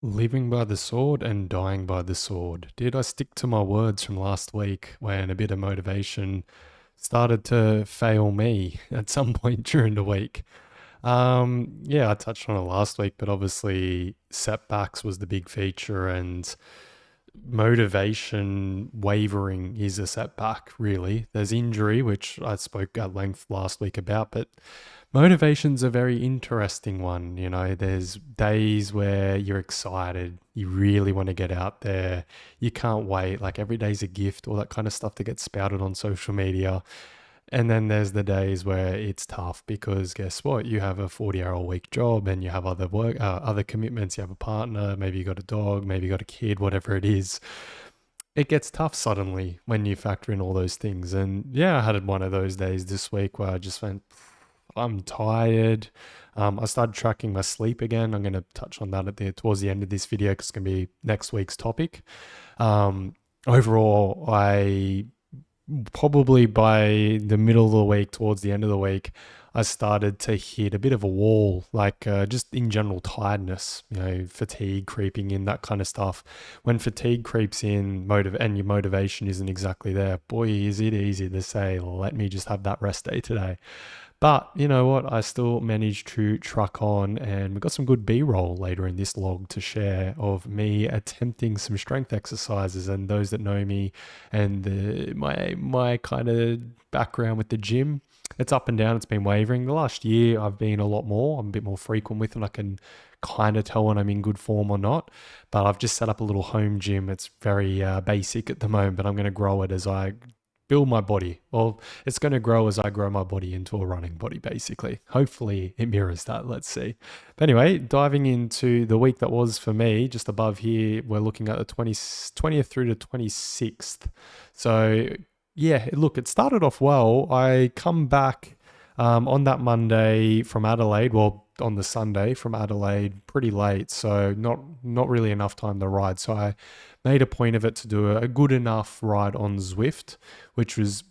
Living by the sword and dying by the sword. Did I stick to my words from last week when a bit of motivation started to fail me at some point during the week? Yeah, I touched on it last week, but obviously setbacks was the big feature, and motivation wavering is a setback, really. There's injury, which I spoke at length last week about, but motivation's a very interesting one. You know, there's days where you're excited, you really want to get out there, you can't wait, like every day's a gift, all that kind of stuff that gets spouted on social media. And then there's the days where it's tough because guess what? You have a 40-hour-a-week job and you have other work, other commitments. You have a partner, maybe you got a dog, maybe you got a kid, whatever it is. It gets tough suddenly when you factor in all those things. And yeah, I had one of those days this week where I just went, I'm tired. I started tracking my sleep again. I'm going to touch on that towards the end of this video because it's going to be next week's topic. Um, Overall, I probably by the middle of the week, towards the end of the week, I started to hit a bit of a wall, like just in general tiredness, fatigue creeping in, that kind of stuff. When fatigue creeps in, and your motivation isn't exactly there, boy, is it easy to say, let me just have that rest day today. But you know what? I still managed to truck on, and we got some good B roll later in this log to share of me attempting some strength exercises. And those that know me and my kind of background with the gym, it's up and down. It's been wavering. The last year, I've been a lot more. I'm a bit more frequent with it. I can kind of tell when I'm in good form or not. But I've just set up a little home gym. It's very basic at the moment, but I'm going to grow it as I build my body. Well, it's going to grow as I grow my body into a running body, basically. Hopefully, it mirrors that. Let's see. But anyway, diving into the week that was for me, just above here, we're looking at the 20th through to 26th. So, yeah, look, it started off well. I come back on that Monday from Adelaide. Well, on the Sunday from Adelaide pretty late, so not really enough time to ride. So I made a point of it to do a good enough ride on Zwift, which was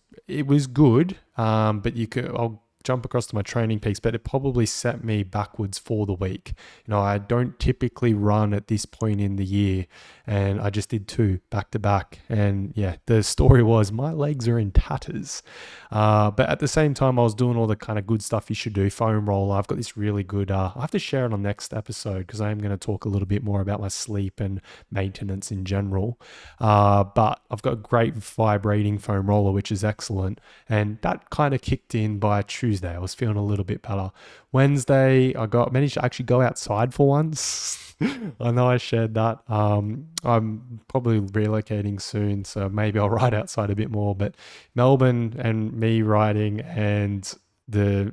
good. But I'll jump across to my training peaks, but it probably set me backwards for the week. I don't typically run at this point in the year, and I just did two back to back. And yeah, the story was my legs are in tatters. But at the same time, I was doing all the kind of good stuff you should do. Foam roller. I've got this really good. I have to share it on next episode because I am going to talk a little bit more about my sleep and maintenance in general. But I've got a great vibrating foam roller, which is excellent. And that kind of kicked in by Tuesday. I was feeling a little bit better. Wednesday, managed to actually go outside for once. I know I shared that. I'm probably relocating soon, so maybe I'll ride outside a bit more. But Melbourne and me riding and the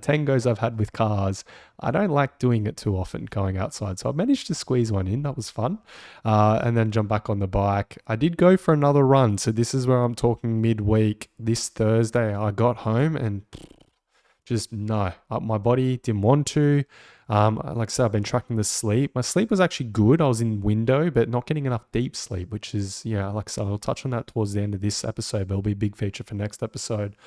tangos I've had with cars, I don't like doing it too often going outside. So I managed to squeeze one in. That was fun. And then jump back on the bike. I did go for another run. So this is where I'm talking midweek. This Thursday, I got home and just no, my body didn't want to. Like I said, I've been tracking the sleep. My sleep was actually good. I was in window, but not getting enough deep sleep, which is, yeah, like I said, I'll touch on that towards the end of this episode, but it'll be a big feature for next episode.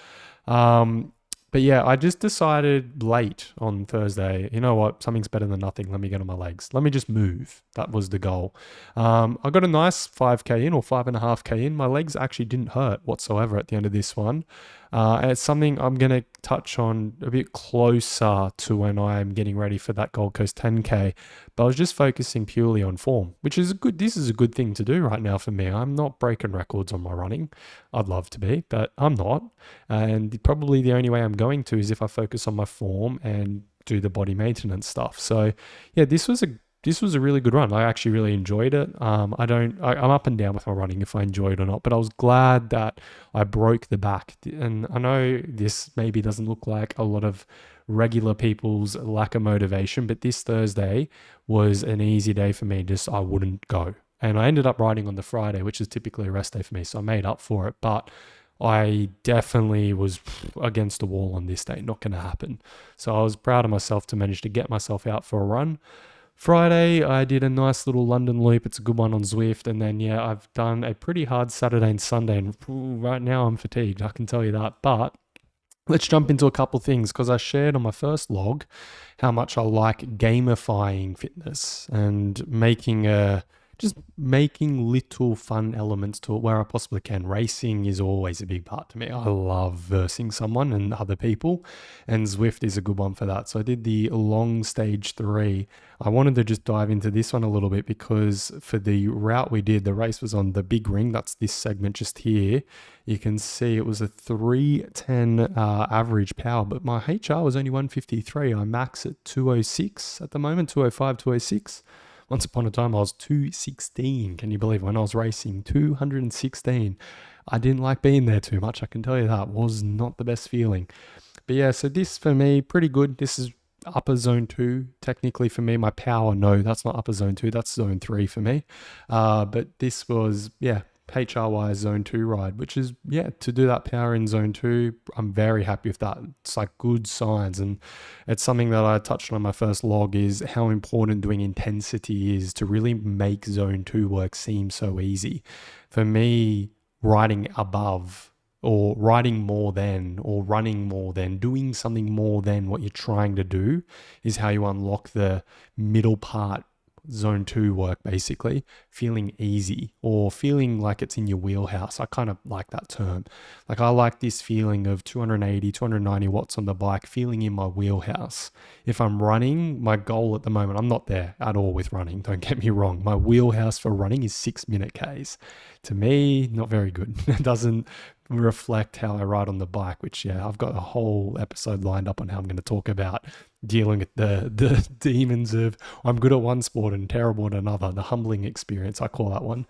Um, but yeah, I just decided late on Thursday, you know what, something's better than nothing. Let me get on my legs. Let me just move. That was the goal. I got a nice 5K in or 5.5K in. My legs actually didn't hurt whatsoever at the end of this one. And it's something I'm going to touch on a bit closer to when I'm getting ready for that Gold Coast 10K. But I was just focusing purely on form, which is this is a good thing to do right now for me. I'm not breaking records on my running. I'd love to be, but I'm not. And probably the only way I'm going to is if I focus on my form and do the body maintenance stuff. So yeah, this was a really good run. I actually really enjoyed it. I'm up and down with my running if I enjoy it or not, but I was glad that I broke the back. And I know this maybe doesn't look like a lot of regular people's lack of motivation, but this Thursday was an easy day for me. Just I wouldn't go. And I ended up riding on the Friday, which is typically a rest day for me. So I made up for it, but I definitely was against the wall on this day. Not going to happen. So I was proud of myself to manage to get myself out for a run. Friday, I did a nice little London loop. It's a good one on Zwift. And then, yeah, I've done a pretty hard Saturday and Sunday. And right now I'm fatigued, I can tell you that. But let's jump into a couple things because I shared on my first log how much I like gamifying fitness and making little fun elements to it where I possibly can. Racing is always a big part to me. I love versing someone and other people, and Zwift is a good one for that. So I did the long stage 3. I wanted to just dive into this one a little bit because for the route we did, the race was on the big ring. That's this segment just here. You can see it was a 310 average power, but my HR was only 153. I max at 206 at the moment, 205, 206. Once upon a time, I was 216. Can you believe it? When I was racing, 216. I didn't like being there too much. I can tell you that was not the best feeling. But yeah, so this for me, pretty good. This is upper zone 2 technically for me. My power, no, that's not upper zone 2, that's zone 3 for me. But this was, yeah, HRY zone 2 ride, which is, yeah, to do that power in zone 2, I'm very happy with that. It's like good signs, and it's something that I touched on my first log, is how important doing intensity is to really make zone 2 work seem so easy. For me, riding above or riding more than or running more than, doing something more than what you're trying to do is how you unlock the middle part zone 2 work, basically feeling easy or feeling like it's in your wheelhouse. I kind of like that term. Like I like this feeling of 280, 290 watts on the bike, feeling in my wheelhouse. If I'm running, my goal at the moment, I'm not there at all with running, don't get me wrong. My wheelhouse for running is 6-minute Ks. To me, not very good. It doesn't reflect how I ride on the bike, which, yeah, I've got a whole episode lined up on how I'm going to talk about dealing with the demons of I'm good at one sport and terrible at another, the humbling experience, I call that one.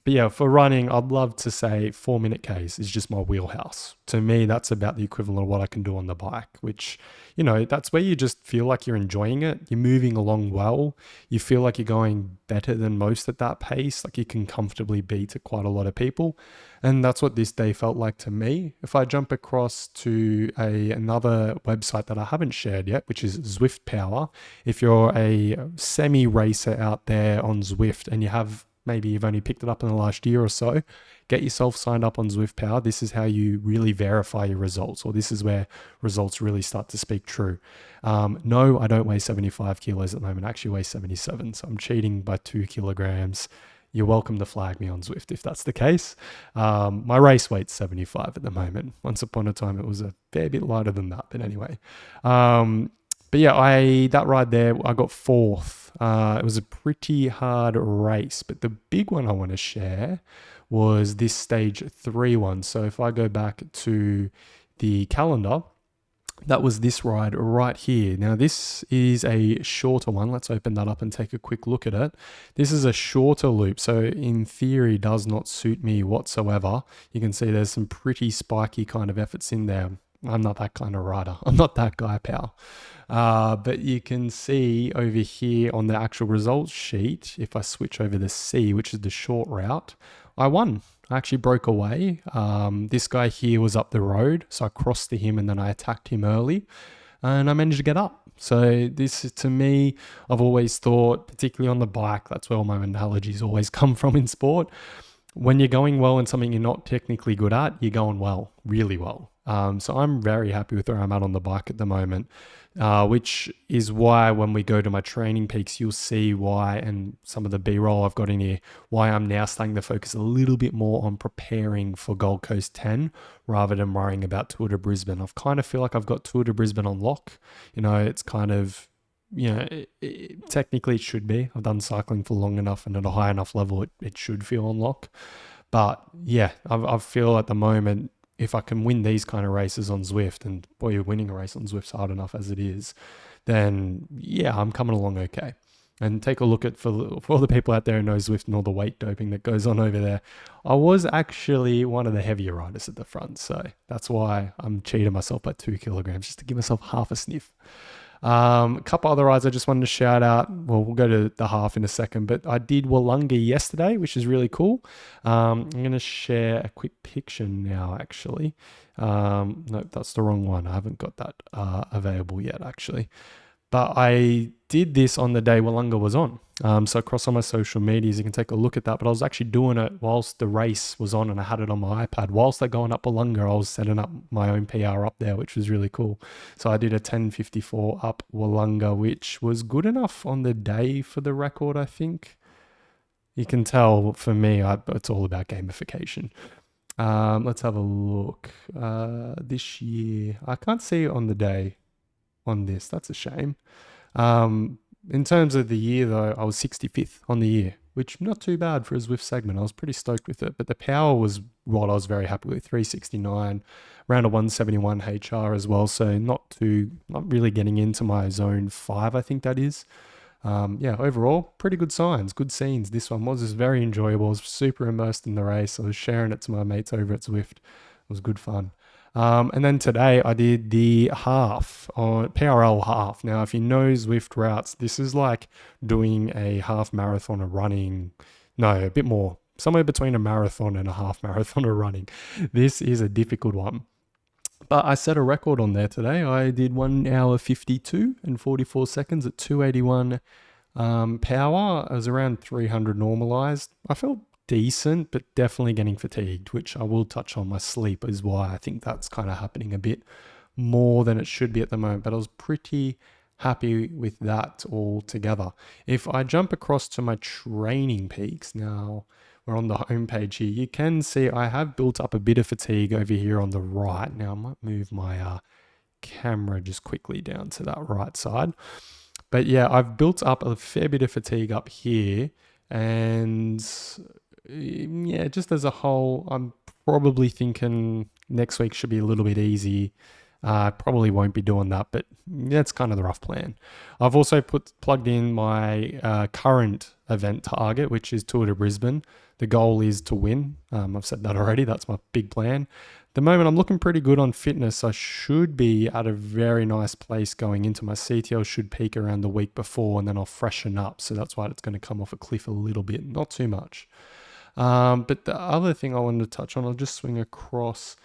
But yeah, for running, I'd love to say 4-minute Ks is just my wheelhouse. To me, that's about the equivalent of what I can do on the bike, which, you know, that's where you just feel like you're enjoying it. You're moving along well. You feel like you're going better than most at that pace. Like you can comfortably beat quite a lot of people. And that's what this day felt like to me. If I jump across to another website that I haven't shared yet, which is Zwift Power. If you're a semi-racer out there on Zwift and maybe you've only picked it up in the last year or so, get yourself signed up on Zwift Power. This is how you really verify your results, or this is where results really start to speak true. No, I don't weigh 75 kilos at the moment. I actually weigh 77, so I'm cheating by 2 kilograms. You're welcome to flag me on Zwift if that's the case. My race weight's 75 at the moment. Once upon a time, it was a fair bit lighter than that, but anyway. But yeah, that ride there, I got 4th. It was a pretty hard race, but the big one I want to share was this stage 3 one. So if I go back to the calendar, that was this ride right here. Now, this is a shorter one. Let's open that up and take a quick look at it. This is a shorter loop, so in theory does not suit me whatsoever. You can see there's some pretty spiky kind of efforts in there. I'm not that kind of rider. I'm not that guy, pal. But you can see over here on the actual results sheet, if I switch over to C, which is the short route, I won. I actually broke away. This guy here was up the road, so I crossed to him and then I attacked him early and I managed to get up. So this is, to me, I've always thought, particularly on the bike, that's where all my analogies always come from in sport. When you're going well in something you're not technically good at, you're going well, really well. So I'm very happy with where I'm at on the bike at the moment, which is why when we go to my training peaks, you'll see why, and some of the B-roll I've got in here, why I'm now starting to focus a little bit more on preparing for Gold Coast 10 rather than worrying about Tour de Brisbane. I kind of feel like I've got Tour de Brisbane on lock. You know, it's kind of, you know, technically it should be. I've done cycling for long enough and at a high enough level, it should feel on lock. But yeah, I feel at the moment, if I can win these kind of races on Zwift, and boy, winning a race on Zwift's hard enough as it is, then yeah, I'm coming along okay. And take a look at, for all the people out there who know Zwift and all the weight doping that goes on over there, I was actually one of the heavier riders at the front. So that's why I'm cheating myself by 2 kilograms, just to give myself half a sniff. A couple other rides I just wanted to shout out. Well, we'll go to the half in a second, but I did Wollonga yesterday, which is really cool. I'm going to share a quick picture now, actually. Nope, that's the wrong one. I haven't got that available yet, actually. But I did this on the day Wollonga was on. So across all my social medias, you can take a look at that. But I was actually doing it whilst the race was on, and I had it on my iPad. Whilst they're going up Wollonga, I was setting up my own PR up there, which was really cool. So I did a 10:54 up Wollonga, which was good enough on the day for the record, I think. You can tell for me, it's all about gamification. Let's have a look. This year, I can't see it on the day on this. That's a shame. In terms of the year, though, I was 65th on the year, which not too bad for a Zwift segment. I was pretty stoked with it. But the power was what I was very happy with, 369, around a 171 HR as well. So not really getting into my zone 5, I think that is. Overall, pretty good signs, good scenes. This one was just very enjoyable. I was super immersed in the race. I was sharing it to my mates over at Zwift. It was good fun. And then today I did the half on PRL half. Now, if you know Zwift routes, this is like doing a half marathon of running. No, a bit more, somewhere between a marathon and a half marathon of running. This is a difficult one. But I set a record on there today. I did 1 hour 52 and 44 seconds at 281 power. I was around 300 normalized. I felt decent, but definitely getting fatigued, which I will touch on. My sleep is why I think that's kind of happening a bit more than it should be at the moment. But I was pretty happy with that all together. If I jump across to my training peaks now, we're on the homepage here. You can see I have built up a bit of fatigue over here on the right. Now I might move my camera just quickly down to that right side. But yeah, I've built up a fair bit of fatigue up here. And yeah, just as a whole, I'm probably thinking next week should be a little bit easy. Probably won't be doing that, but that's kind of the rough plan. I've also plugged in my current event target, which is Tour de Brisbane. The goal is to win. I've said that already. That's my big plan. At the moment, I'm looking pretty good on fitness. I should be at a very nice place going into my CTL. Should peak around the week before, and then I'll freshen up. So that's why it's going to come off a cliff a little bit, not too much. But the other thing I wanted to touch on, I'll just swing across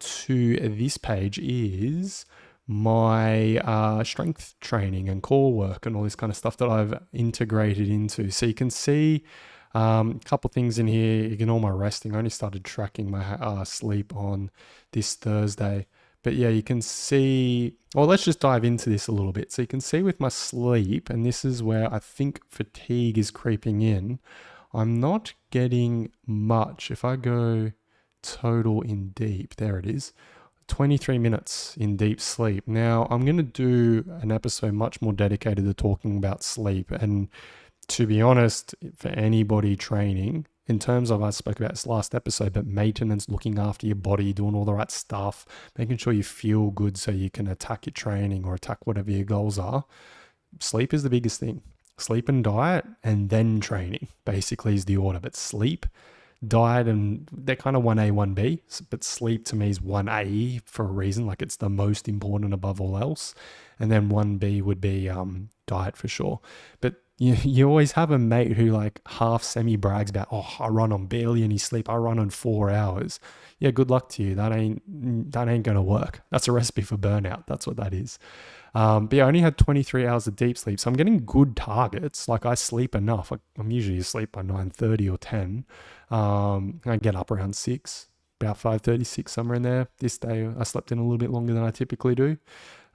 to this page, is my strength training and core work and all this kind of stuff that I've integrated into. So you can see a couple things in here. Ignore my resting. I only started tracking my sleep on this Thursday. But yeah, you can see, well, let's just dive into this a little bit. So you can see with my sleep, and this is where I think fatigue is creeping in, I'm not getting much. If I go total in deep, there it is, 23 minutes in deep sleep. Now, I'm going to do an episode much more dedicated to talking about sleep. And to be honest, for anybody training, in terms of, I spoke about this last episode, but maintenance, looking after your body, doing all the right stuff, making sure you feel good so you can attack your training or attack whatever your goals are, sleep is the biggest thing. Sleep and diet, and then training basically is the order. But sleep, diet, and they're kind of 1A, 1B, but sleep to me is 1A for a reason. Like, it's the most important above all else. And then 1B would be diet for sure. But you always have a mate who like half semi brags about, oh, I run on barely any sleep. I run on 4 hours. Yeah, good luck to you. That ain't going to work. That's a recipe for burnout. That's what that is. But yeah, I only had 23 hours of deep sleep. So I'm getting good targets. Like, I sleep enough. I'm usually asleep by 9:30 or 10. I get up around 6, about 5:36, somewhere in there. This day I slept in a little bit longer than I typically do.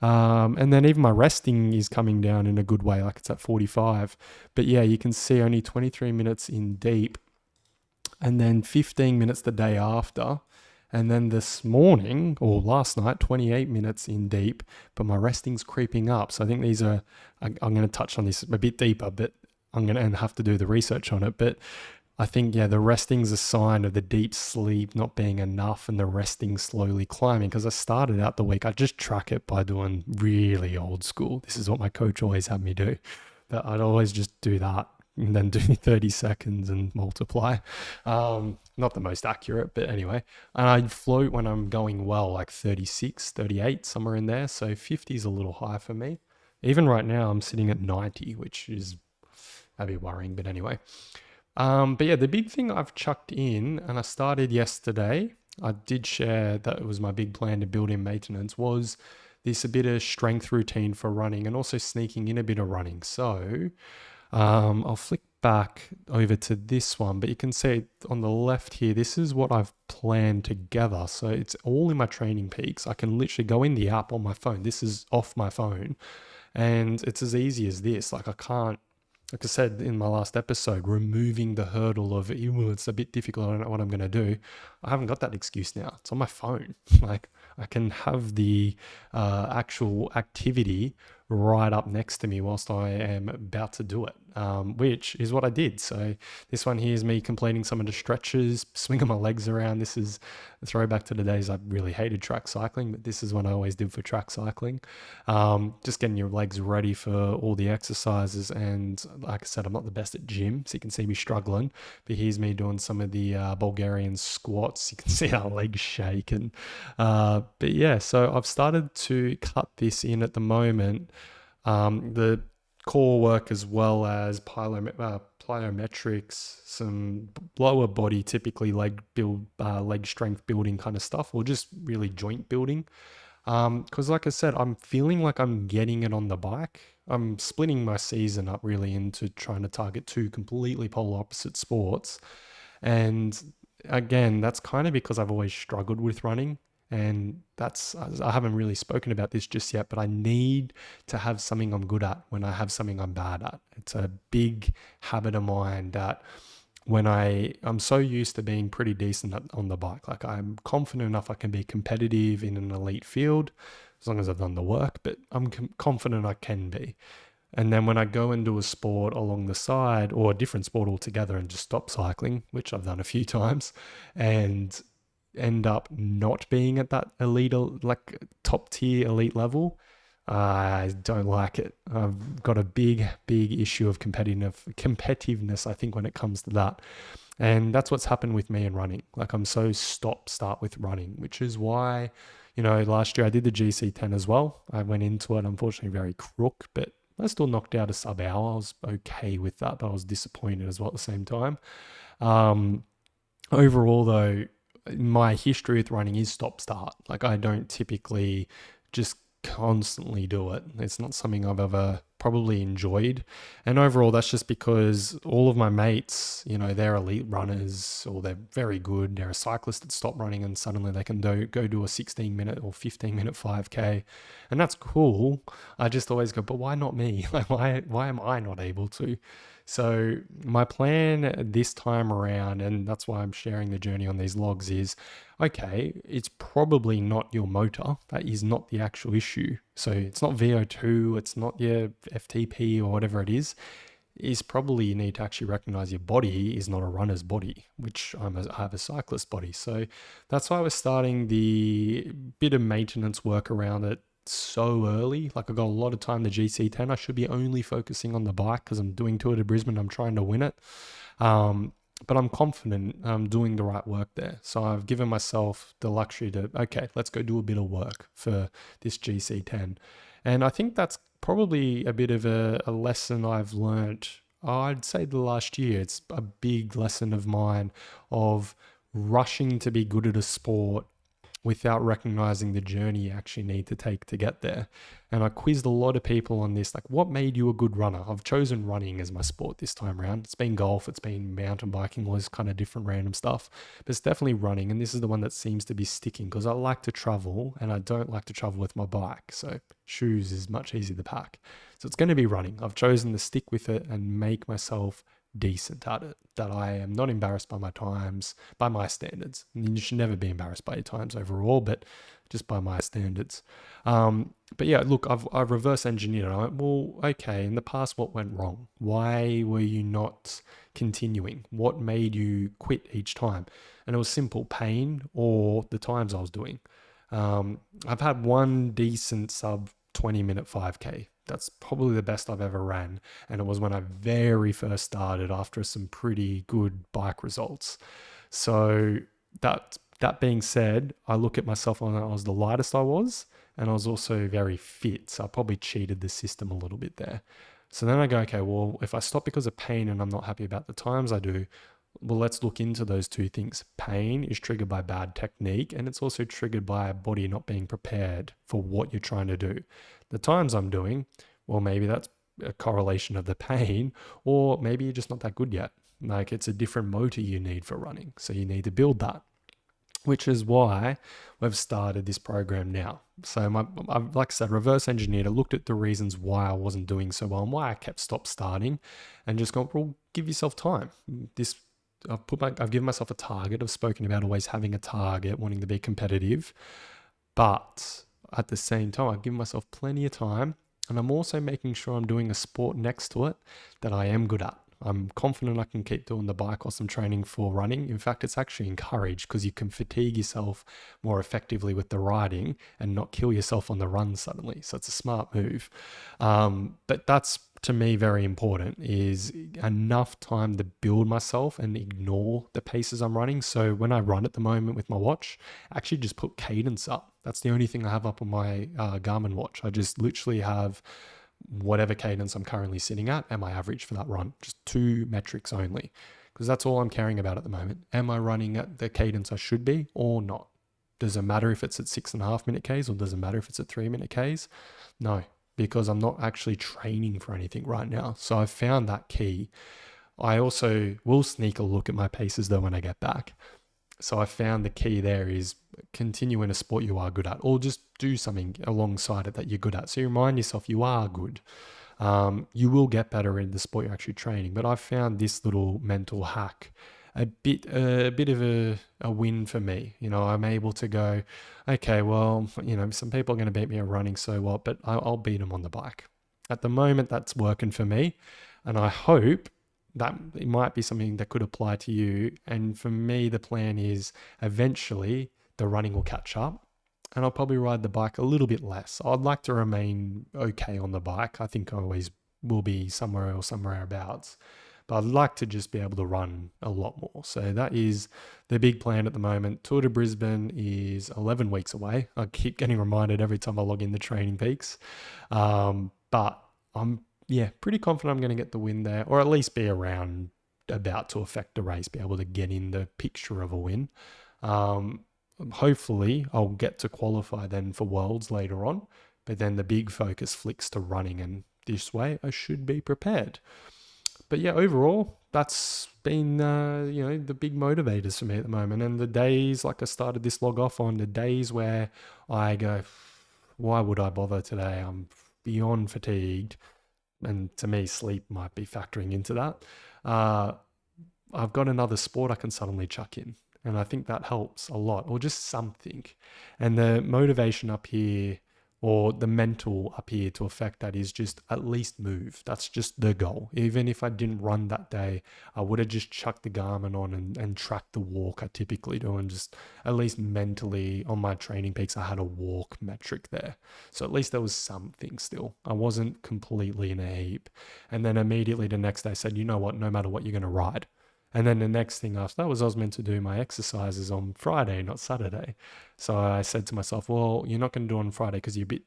And then even my resting is coming down in a good way, like it's at 45. But yeah, you can see only 23 minutes in deep, and then 15 minutes the day after. And then this morning, or last night, 28 minutes in deep, but my resting's creeping up. So I think these are, I'm going to touch on this a bit deeper, but I'm going to have to do the research on it. But I think, yeah, the resting's a sign of the deep sleep not being enough and the resting slowly climbing. Because I started out the week, I just track it by doing really old school. This is what my coach always had me do. But I'd always just do that and then do 30 seconds and multiply. Not the most accurate, but anyway. And I float when I'm going well, like 36, 38, somewhere in there. So 50 is a little high for me. Even right now, I'm sitting at 90, which is a bit worrying, but anyway. But yeah, the big thing I've chucked in, and I started yesterday, I did share that it was my big plan to build in maintenance, was this a bit of strength routine for running and also sneaking in a bit of running. So I'll flick back over to this one, but you can see on the left here, this is what I've planned together. So it's all in my Training Peaks. I can literally go in the app on my phone. This is off my phone, and it's as easy as this. Like I can't, like I said in my last episode, removing the hurdle of, "Ew, it's a bit difficult, I don't know what I'm going to do." I haven't got that excuse now. It's on my phone. Like I can have the actual activity right up next to me whilst I am about to do it, which is what I did. So this one here is me completing some of the stretches, swinging my legs around. This is a throwback to the days I really hated track cycling, but this is what I always did for track cycling. Just getting your legs ready for all the exercises. And like I said, I'm not the best at gym, so you can see me struggling, but here's me doing some of the Bulgarian squats. You can see our legs shake. And but yeah, so I've started to cut this in at the moment. The core work as well as plyometrics, some lower body, typically leg build, leg strength building kind of stuff, or just really joint building. Because like I said, I'm feeling like I'm getting it on the bike. I'm splitting my season up really into trying to target two completely polar opposite sports. And again, that's kind of because I've always struggled with running. And I haven't really spoken about this just yet, but I need to have something I'm good at when I have something I'm bad at. It's a big habit of mine that when I'm so used to being pretty decent on the bike, like I'm confident enough I can be competitive in an elite field as long as I've done the work, but I'm confident I can be. And then when I go and do a sport along the side or a different sport altogether and just stop cycling, which I've done a few times, and end up not being at that elite, like top tier elite level, I don't like it. I've got a big issue of competitiveness, I think, when it comes to that. And that's what's happened with me in running. Like I'm so start with running, which is why, last year I did the GC10 as well. I went into it, unfortunately, very crook, but I still knocked out a sub hour. I was okay with that, but I was disappointed as well at the same time. Overall, though, my history with running is stop start. Like I don't typically just constantly do it. It's not something I've ever probably enjoyed. And overall, that's just because all of my mates, they're elite runners or they're very good. They're a cyclist that stopped running and suddenly they can go do a 16-minute or 15-minute 5K. And that's cool. I just always go, but why not me? Like, why am I not able to? So my plan this time around, and that's why I'm sharing the journey on these logs, is okay, it's probably not your motor. That is not the actual issue. So it's not VO2, it's not your FTP or whatever it is probably you need to actually recognize your body is not a runner's body, which I have a cyclist body. So that's why I was starting the bit of maintenance work around it so early. Like I got a lot of time, the GC10. I should be only focusing on the bike because I'm doing Tour de Brisbane. I'm trying to win it. But I'm confident I'm doing the right work there. So I've given myself the luxury to, okay, let's go do a bit of work for this GC10. And I think that's probably a bit of a lesson I've learned, I'd say the last year. It's a big lesson of mine of rushing to be good at a sport without recognizing the journey you actually need to take to get there. And I quizzed a lot of people on this, like, what made you a good runner? I've chosen running as my sport this time around. It's been golf, it's been mountain biking, all this kind of different random stuff, but it's definitely running. And this is the one that seems to be sticking because I like to travel and I don't like to travel with my bike. So shoes is much easier to pack. So it's going to be running. I've chosen to stick with it and make myself decent at it, that I am not embarrassed by my times, by my standards. And you should never be embarrassed by your times overall, but just by my standards. But yeah, look, I've reverse engineered it. Well, okay, in the past, what went wrong? Why were you not continuing? What made you quit each time? And it was simple: pain or the times I was doing. I've had one decent sub 20-minute 5K. That's probably the best I've ever ran. And it was when I very first started after some pretty good bike results. So that being said, I look at myself when I was the lightest I was, and I was also very fit. So I probably cheated the system a little bit there. So then I go, okay, well, if I stop because of pain and I'm not happy about the times I do, Well, let's look into those two things. Pain is triggered by bad technique, and it's also triggered by a body not being prepared for what you're trying to do. The times I'm doing, well, maybe that's a correlation of the pain, or maybe you're just not that good yet. Like it's a different motor you need for running. So you need to build that, which is why we've started this program now. So I've, like I said, reverse engineered. I looked at the reasons why I wasn't doing so well and why I kept starting, and just gone, well, give yourself time. This I've given myself a target. I've spoken about always having a target, wanting to be competitive, but at the same time, I've given myself plenty of time, and I'm also making sure I'm doing a sport next to it that I am good at. I'm confident I can keep doing the bike whilst I'm training for running. In fact, it's actually encouraged because you can fatigue yourself more effectively with the riding and not kill yourself on the run suddenly. So it's a smart move. But that's, to me, very important, is enough time to build myself and ignore the paces I'm running. So when I run at the moment with my watch, I actually just put cadence up. That's the only thing I have up on my Garmin watch. I just literally have whatever cadence I'm currently sitting at and my average for that run. Just two metrics only, because that's all I'm caring about at the moment. Am I running at the cadence I should be or not? Does it matter if it's at 6.5 minute Ks, or does it matter if it's at 3 minute Ks? No, because I'm not actually training for anything right now. So I found that key. I also will sneak a look at my paces though when I get back. So I found the key there is continue in a sport you are good at, or just do something alongside it that you're good at. So you remind yourself you are good. You will get better in the sport you're actually training. But I found this little mental hack a bit of a win for me. You know, I'm able to go, okay, well, you know, some people are going to beat me at running, so what? But I'll beat them on the bike. At the moment, that's working for me, and I hope that it might be something that could apply to you. And for me, the plan is eventually the running will catch up, and I'll probably ride the bike a little bit less. I'd like to remain okay on the bike. I think I always will be somewhere or somewhere abouts, but I'd like to just be able to run a lot more. So that is the big plan at the moment. Tour de Brisbane is 11 weeks away. I keep getting reminded every time I log in the Training Peaks. But I'm, yeah, pretty confident I'm going to get the win there, or at least be around about to affect the race, be able to get in the picture of a win. Hopefully I'll get to qualify then for Worlds later on, but then the big focus flicks to running, and this way I should be prepared. But yeah, overall, that's been, the big motivators for me at the moment. And the days, like I started this log off on, the days where I go, why would I bother today? I'm beyond fatigued. And to me, sleep might be factoring into that. I've got another sport I can suddenly chuck in. And I think that helps a lot, or just something. And the motivation up here, or the mental up here to affect that, is just at least move. That's just the goal. Even if I didn't run that day, I would have just chucked the Garmin on and tracked the walk I typically do, and just at least mentally on my Training Peaks, I had a walk metric there. So at least there was something still. I wasn't completely in a heap. And then immediately the next day I said, you know what, no matter what, you're going to ride. And then the next thing after that was I was meant to do my exercises on Friday, not Saturday. So I said to myself, well, you're not going to do it on Friday because you're a bit,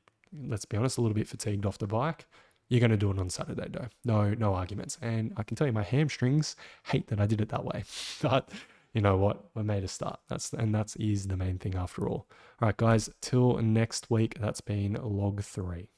let's be honest, a little bit fatigued off the bike. You're going to do it on Saturday though. No arguments. And I can tell you my hamstrings hate that I did it that way. But you know what? We made a start. That is the main thing after all. All right, guys, till next week. That's been log 3.